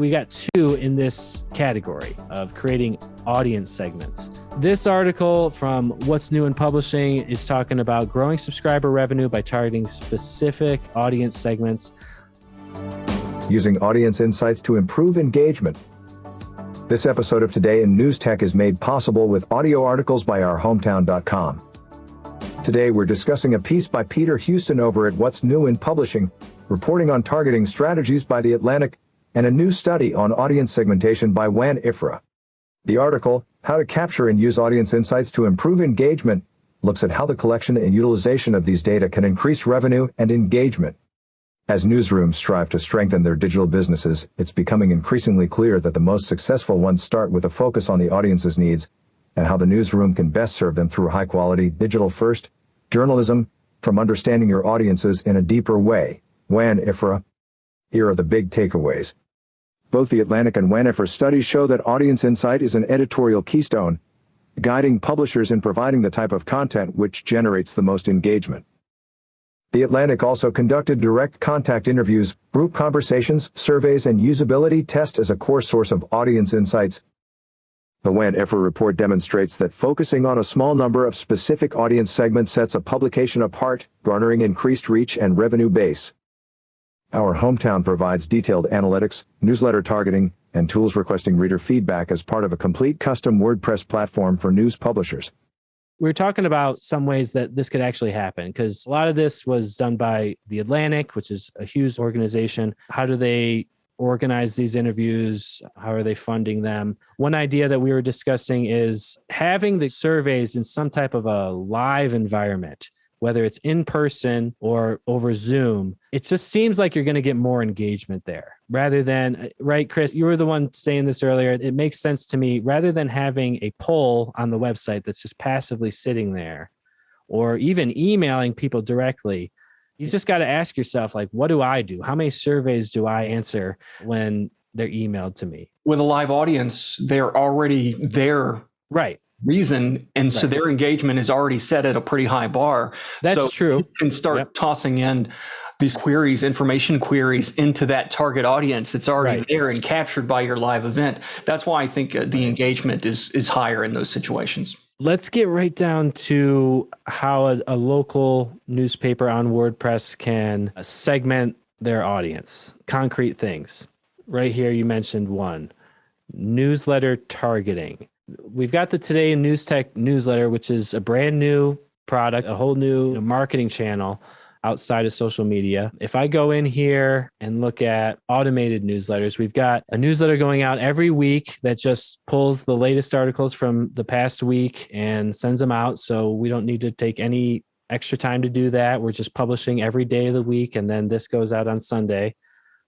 We got two in this category of creating audience segments. This article from What's New in Publishing is talking about growing subscriber revenue by targeting specific audience segments. Using audience insights to improve engagement. This episode of Today in News Tech is made possible with audio articles by ourhometown.com. Today we're discussing a piece by Peter Houston over at What's New in Publishing, reporting on targeting strategies by The Atlantic, and a new study on audience segmentation by Juan Ifra. The article, How to Capture and Use Audience Insights to Improve Engagement, looks at how the collection and utilization of these data can increase revenue and engagement. As newsrooms strive to strengthen their digital businesses, it's becoming increasingly clear that the most successful ones start with a focus on the audience's needs and how the newsroom can best serve them through high-quality, digital-first journalism, from understanding your audiences in a deeper way. Juan Ifra. Here are the big takeaways. Both The Atlantic and Juan Ifra studies show that audience insight is an editorial keystone, guiding publishers in providing the type of content which generates the most engagement. The Atlantic also conducted direct contact interviews, group conversations, surveys, and usability tests as a core source of audience insights. The Juan Ifra report demonstrates that focusing on a small number of specific audience segments sets a publication apart, garnering increased reach and revenue base. Our Hometown provides detailed analytics, newsletter targeting, and tools requesting reader feedback as part of a complete custom WordPress platform for news publishers. We're talking about some ways that this could actually happen, because a lot of this was done by The Atlantic, which is a huge organization. How do they organize these interviews? How are they funding them? One idea that we were discussing is having the surveys in some type of a live environment, whether it's in person or over Zoom. It just seems like you're going to get more engagement there rather than, right, Chris, you were the one saying this earlier. It makes sense to me, rather than having a poll on the website that's just passively sitting there, or even emailing people directly. You just got to ask yourself, like, what do I do? How many surveys do I answer when they're emailed to me? With a live audience, they're already there. Right. Reason, and so their engagement is already set at a pretty high bar. That's true. You can start tossing in these queries, information queries, into that target audience that's already there and captured by your live event. That's why I think the engagement is higher in those situations. Let's get right down to how a local newspaper on WordPress can segment their audience. Concrete things. Right here, you mentioned one, newsletter targeting. We've got the Today in News Tech newsletter, which is a brand new product, a whole new marketing channel outside of social media. If I go in here and look at automated newsletters, we've got a newsletter going out every week that just pulls the latest articles from the past week and sends them out. So we don't need to take any extra time to do that. We're just publishing every day of the week, and then this goes out on Sunday.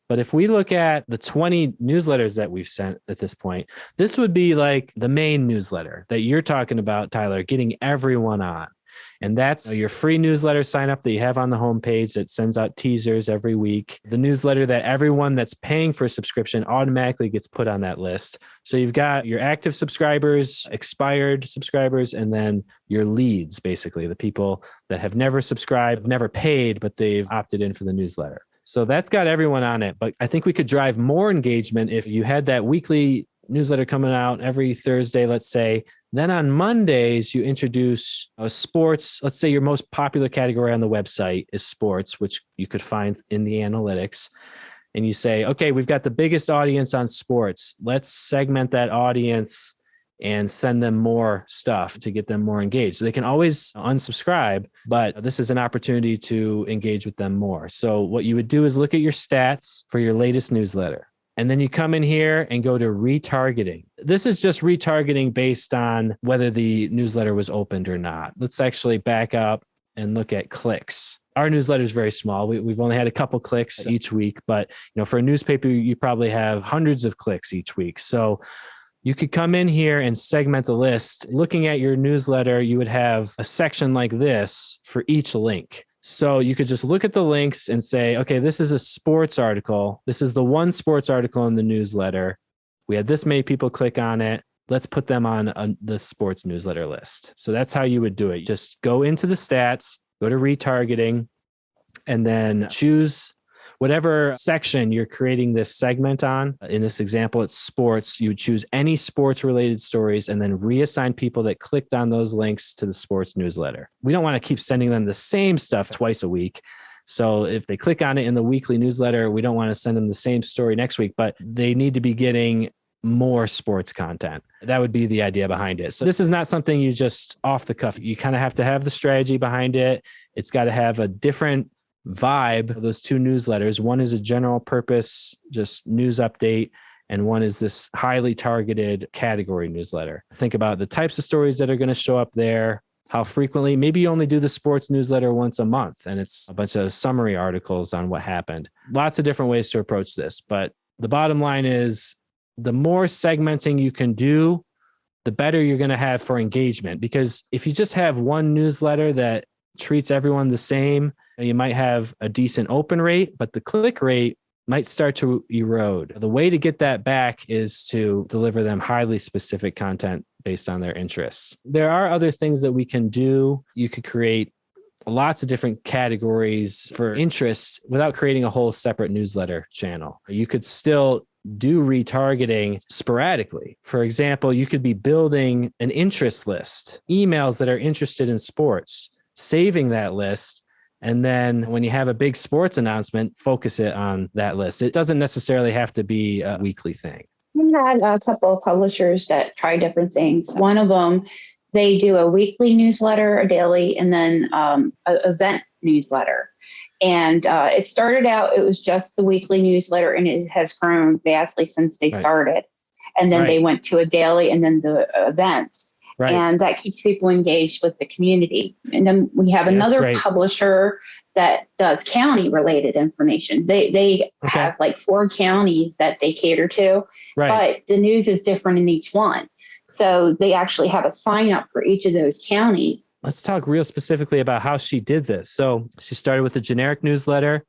But if we look at the 20 newsletters that we've sent at this point, this would be like the main newsletter that you're talking about, Tyler, getting everyone on. And that's your free newsletter sign up that you have on the homepage that sends out teasers every week. The newsletter that everyone that's paying for a subscription automatically gets put on that list. So you've got your active subscribers, expired subscribers, and then your leads, basically the people that have never subscribed, never paid, but they've opted in for the newsletter. So that's got everyone on it. But I think we could drive more engagement if you had that weekly newsletter coming out every Thursday, let's say. Then on Mondays, you introduce a sports. Let's say your most popular category on the website is sports, which you could find in the analytics. And you say, okay, we've got the biggest audience on sports. Let's segment that audience and send them more stuff to get them more engaged. So they can always unsubscribe, but this is an opportunity to engage with them more. So what you would do is look at your stats for your latest newsletter. And then you come in here and go to retargeting. This is just retargeting based on whether the newsletter was opened or not. Let's actually back up and look at clicks. Our newsletter is very small. We've only had a couple clicks each week, but for a newspaper, you probably have hundreds of clicks each week. So you could come in here and segment the list. Looking at your newsletter, you would have a section like this for each link. So you could just look at the links and say, okay, this is a sports article. This is the one sports article in the newsletter. We had this many people click on it. Let's put them on the sports newsletter list. So that's how you would do it. Just go into the stats, go to retargeting, and then choose whatever section you're creating this segment on. In this example, it's sports. You would choose any sports related stories and then reassign people that clicked on those links to the sports newsletter. We don't want to keep sending them the same stuff twice a week. So if they click on it in the weekly newsletter, we don't want to send them the same story next week, but they need to be getting more sports content. That would be the idea behind it. So this is not something you just off the cuff. You kind of have to have the strategy behind it. It's got to have a different vibe. Those two newsletters. One is a general purpose, just news update. And one is this highly targeted category newsletter. Think about the types of stories that are going to show up there, how frequently. Maybe you only do the sports newsletter once a month and it's a bunch of summary articles on what happened. Lots of different ways to approach this. But the bottom line is the more segmenting you can do, the better you're going to have for engagement. Because if you just have one newsletter that treats everyone the same, you might have a decent open rate, but the click rate might start to erode. The way to get that back is to deliver them highly specific content based on their interests. There are other things that we can do. You could create lots of different categories for interests without creating a whole separate newsletter channel. You could still do retargeting sporadically. For example, you could be building an interest list, emails that are interested in sports, saving that list. And then when you have a big sports announcement, focus it on that list. It doesn't necessarily have to be a weekly thing. We had a couple of publishers that try different things. One of them, they do a weekly newsletter, a daily, and then an event newsletter. And it started out, it was just the weekly newsletter, and it has grown vastly since they started. And then they went to a daily and then the events. And that keeps people engaged with the community. And then we have another publisher that does county related information. They have like 4 counties that they cater to, but the news is different in each one. So they actually have a sign up for each of those counties. Let's talk real specifically about how she did this. So she started with a generic newsletter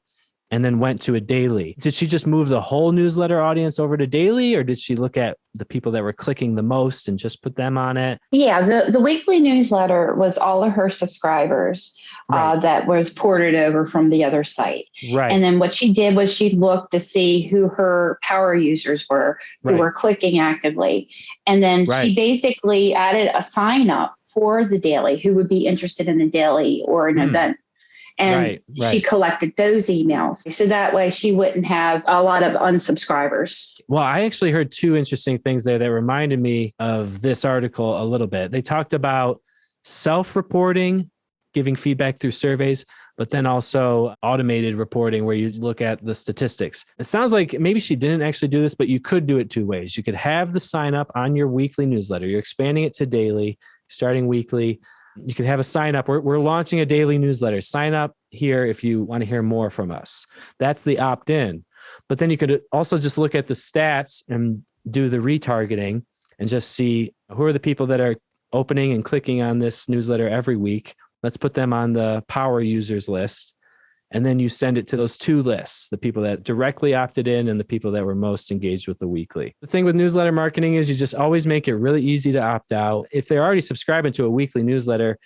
and then went to a daily. Did she just move the whole newsletter audience over to daily, or did she look at the people that were clicking the most and just put them on it? Yeah, the weekly newsletter was all of her subscribers that was ported over from the other site. And then what she did was she looked to see who her power users were, who were clicking actively. And then she basically added a sign up for the daily, who would be interested in a daily or an event. And she collected those emails. So that way she wouldn't have a lot of unsubscribers. Well, I actually heard 2 interesting things there that reminded me of this article a little bit. They talked about self-reporting, giving feedback through surveys, but then also automated reporting where you look at the statistics. It sounds like maybe she didn't actually do this, but you could do it 2 ways. You could have the sign up on your weekly newsletter. You're expanding it to daily, starting weekly. You could have a sign up. We're launching a daily newsletter. Sign up here if you want to hear more from us. That's the opt-in. But then you could also just look at the stats and do the retargeting and just see who are the people that are opening and clicking on this newsletter every week. Let's put them on the power users list. And then you send it to those 2 lists, the people that directly opted in and the people that were most engaged with the weekly. The thing with newsletter marketing is you just always make it really easy to opt out. If they're already subscribing to a weekly newsletter,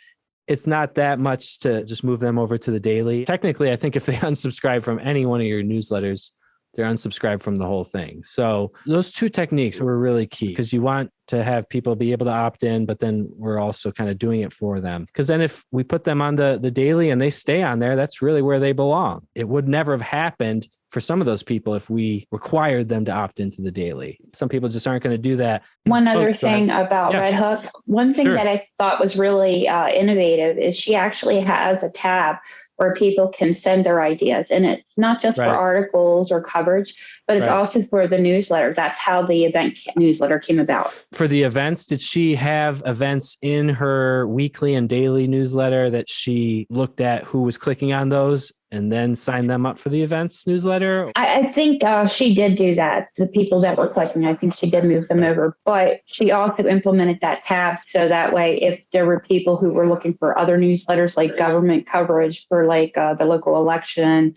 it's not that much to just move them over to the daily. Technically, I think if they unsubscribe from any one of your newsletters, they're unsubscribed from the whole thing. So those 2 techniques were really key because you want to have people be able to opt in, but then we're also kind of doing it for them. Because then if we put them on the daily and they stay on there, that's really where they belong. It would never have happened for some of those people if we required them to opt into the daily. Some people just aren't going to do that. One other thing about Red Hook, one thing that I thought was really innovative is she actually has a tab where people can send their ideas. And it's not just for articles or coverage, but it's also for the newsletter. That's how the event newsletter came about. For the events, did she have events in her weekly and daily newsletter that she looked at who was clicking on those and then signed them up for the events newsletter? I think she did do that. The people that were clicking, I think she did move them over, but she also implemented that tab. So that way, if there were people who were looking for other newsletters like government coverage for like the local election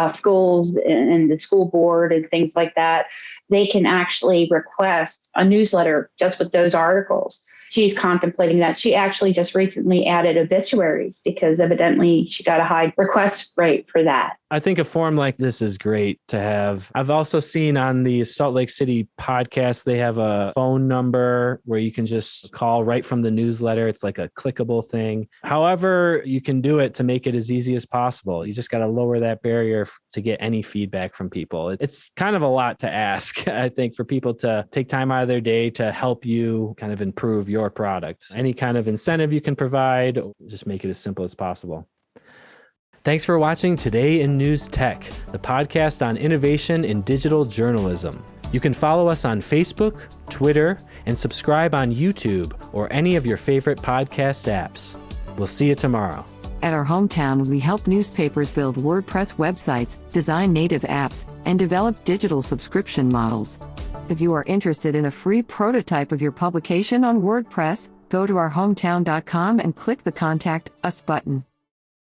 schools and the school board and things like that, they can actually request a newsletter just with those articles. She's contemplating that. She actually just recently added obituaries because evidently she got a high request rate for that. I think a forum like this is great to have. I've also seen on the Salt Lake City podcast, they have a phone number where you can just call right from the newsletter. It's like a clickable thing. However, you can do it to make it as easy as possible. You just got to lower that barrier to get any feedback from people. It's kind of a lot to ask, I think, for people to take time out of their day to help you kind of improve your product. Any kind of incentive you can provide, just make it as simple as possible. Thanks for watching Today in News Tech, the podcast on innovation in digital journalism. You can follow us on Facebook, Twitter, and subscribe on YouTube or any of your favorite podcast apps. We'll see you tomorrow. At our hometown, we help newspapers build WordPress websites, design native apps, and develop digital subscription models. If you are interested in a free prototype of your publication on WordPress, go to ourhometown.com and click the Contact Us button.